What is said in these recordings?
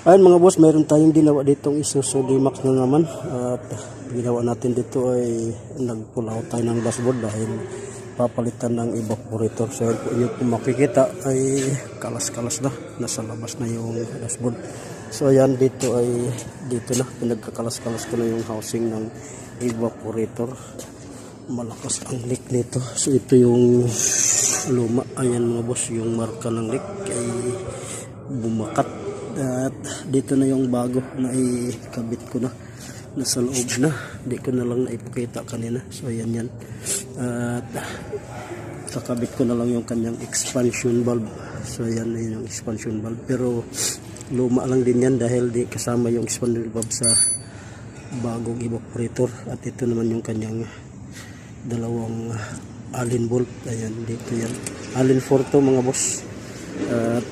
Ayun mga boss, mayroon tayong ginawa ditong Isuzu D-Max na naman. At ginawa natin dito ay nagpulaw tayo ng dashboard dahil papalitan ng evaporator. So yun po makikita ay kalas-kalas na, nasa labas na yung dashboard. So ayan, dito na pinagkakalas-kalas ko na yung housing ng evaporator. Malakas ang leak nito. So ito yung luma. Ayan mga boss, yung marka ng leak ay bumakat. At dito na yung bago na ikabit ko na, nasa loob na, di ko na lang naipakita kanina. So ayan yan. At kakabit ko na lang yung kanyang expansion valve. So ayan na yung expansion valve, pero luma lang din yan dahil di kasama yung expansion valve sa bagong evaporator. At ito naman yung kanyang dalawang Allen bolt. Ayan, dito yan, Allen 4 to mga boss. At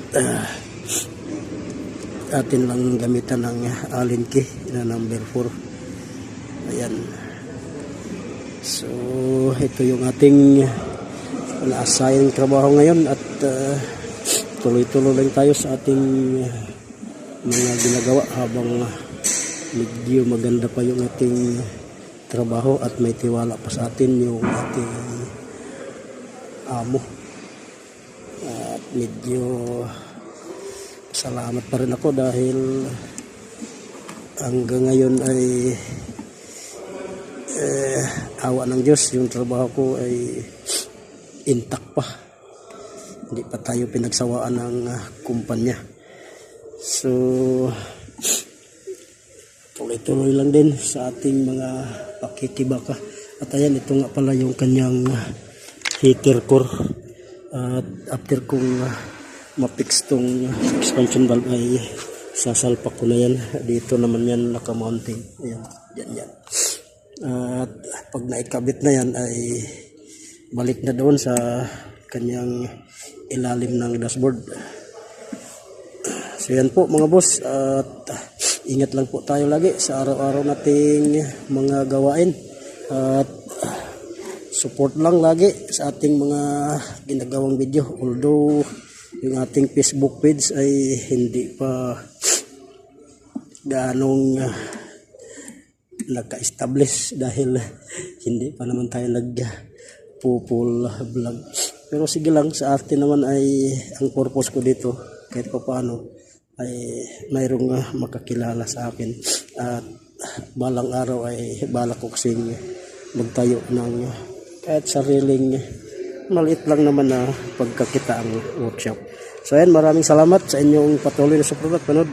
atin lang gamitan ng Allen key na number 4. Ayan. So ito yung ating na-assign trabaho ngayon. At tuloy-tuloy lang tayo sa ating mga ginagawa habang medyo maganda pa yung ating trabaho at may tiwala pa sa atin yung ating amo. At medyo salamat pa rin ako dahil hanggang ngayon ay awa ng Diyos, yung trabaho ko ay intact pa, hindi pa tayo pinagsawaan ng kumpanya. So tuloy-tuloy lang din sa ating mga pakikibaka. At ayan, ito nga pala yung kanyang heater core. At after kong mapix tong expansion valve ay sasalpak ko na yan. Dito naman yan nakamounting. Ayan, yan. At pag naikabit na yan ay balik na doon sa kanyang ilalim ng dashboard. So yan po mga boss. At ingat lang po tayo lagi sa araw-araw nating mga gawain. At support lang lagi sa ating mga ginagawang video. Although yung ating Facebook page ay hindi pa gaanong nagka-establish dahil hindi pa naman tayo nag-full vlog. Pero sige lang, sa atin naman ay ang purpose ko dito kahit pa paano ay mayroong makakilala sa akin. At balang araw ay balak ko kasing magtayo ng kahit sariling maliit lang naman na pagkakita ang workshop. So ayan, maraming salamat sa inyong patuloy na support at panood.